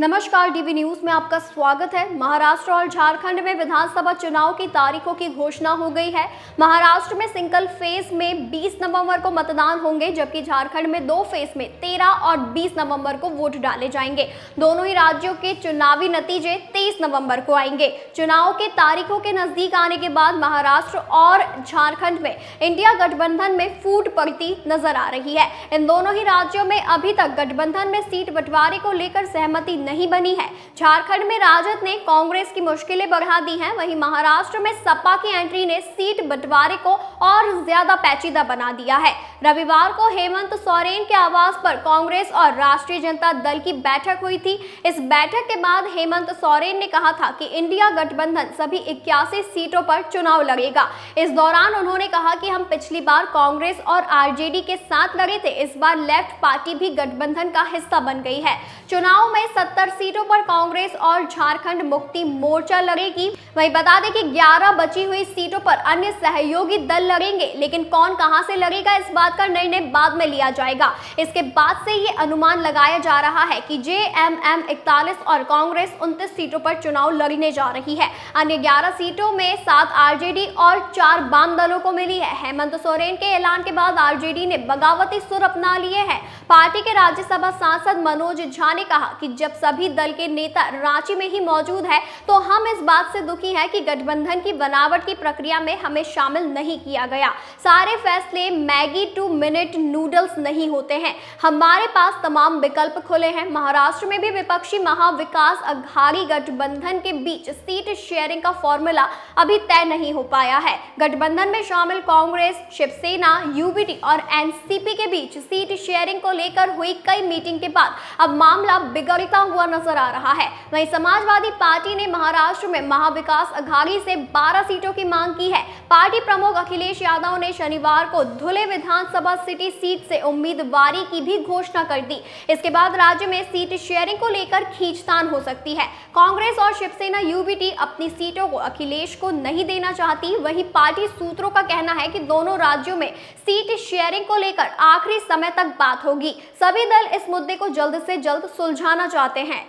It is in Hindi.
नमस्कार, डीवी न्यूज में आपका स्वागत है। महाराष्ट्र और झारखंड में विधानसभा चुनाव की तारीखों की घोषणा हो गई है। महाराष्ट्र में सिंगल फेज में 20 नवंबर को मतदान होंगे, जबकि झारखंड में दो फेज में 13 और 20 नवंबर को वोट डाले जाएंगे। दोनों ही राज्यों के चुनावी नतीजे 23 नवंबर को आएंगे। चुनाव के तारीखों के नजदीक आने के बाद महाराष्ट्र और झारखंड में इंडिया गठबंधन में फूट पड़ती नजर आ रही है। इन दोनों ही राज्यों में अभी तक गठबंधन में सीट बंटवारे को लेकर सहमति नहीं बनी है। झारखंड में राजद ने कांग्रेस की मुश्किलें बढ़ा दी हैं, वहीं महाराष्ट्र में सपा की एंट्री ने सीट बंटवारे को और ज्यादा पेचीदा बना दिया है। रविवार को हेमंत सोरेन के आवास पर कांग्रेस और राष्ट्रीय जनता दल की बैठक हुई थी। इस बैठक के बाद हेमंत सोरेन ने कहा था कि इंडिया गठबंधन सभी 81 सीटों पर चुनाव लड़ेगा। इस दौरान उन्होंने कहा कि हम पिछली बार कांग्रेस और आरजेडी के साथ लड़े थे, इस बार लेफ्ट पार्टी भी गठबंधन का हिस्सा बन गई है। चुनाव में 70 सीटों पर कांग्रेस और झारखंड मुक्ति मोर्चा लड़ेगी। वहीं बता दें कि 11 बची हुई सीटों पर अन्य सहयोगी दल लड़ेंगे, लेकिन कौन कहां से लड़ेगा इस बात का निर्णय बाद में लिया जाएगा। इसके बाद से ये अनुमान लगाया जा रहा है कि जेएमएम 41 और कांग्रेस 29 सीटों पर चुनाव लड़ने जा रही है। अन्य 11 सीटों में 7 आरजेडी और 4 वाम दलों को मिली है। हेमंत सोरेन के ऐलान के बाद आरजेडी ने बगावती सुर अपना लिए हैं। पार्टी के राज्यसभा सांसद मनोज झा ने कहा कि जब सभी दल के नेता रांची में ही मौजूद है तो हम इस बात से दुखी हैं कि गठबंधन की बनावट की प्रक्रिया में हमें शामिल नहीं किया गया। सारे फैसले मैगी 2 मिनट नूडल्स नहीं होते हैं। हमारे पास तमाम विकल्प खुले हैं। महाराष्ट्र में भी विपक्षी महाविकास अघाड़ी गठबंधन के बीच सीट शेयरिंग का फॉर्मूला अभी तय नहीं हो पाया है। गठबंधन में शामिल कांग्रेस, शिवसेना, यूबीटी और एनसीपी के बीच सीट शेयरिंग को लेकर हुई कई मीटिंग के बाद अब मामला बिगड़ता हुआ नजर आ रहा है। वहीं समाजवादी पार्टी ने महाराष्ट्र में महाविकास अघाड़ी से 12 सीटों की मांग की है। पार्टी प्रमुख अखिलेश यादव ने शनिवार को धुले विधानसभा सिटी सीट से उम्मीदवारी की भी घोषणा कर दी। इसके बाद राज्य में सीट शेयरिंग को लेकर खींचतान हो सकती है। कांग्रेस और शिवसेना यूबीटी अपनी सीटों को अखिलेश को नहीं देना चाहती। वहीं पार्टी सूत्रों का कहना है कि दोनों राज्यों में सीट शेयरिंग को लेकर आखिरी समय तक बात होगी। सभी दल इस मुद्दे को जल्द से जल्द सुलझाना चाहते हैं।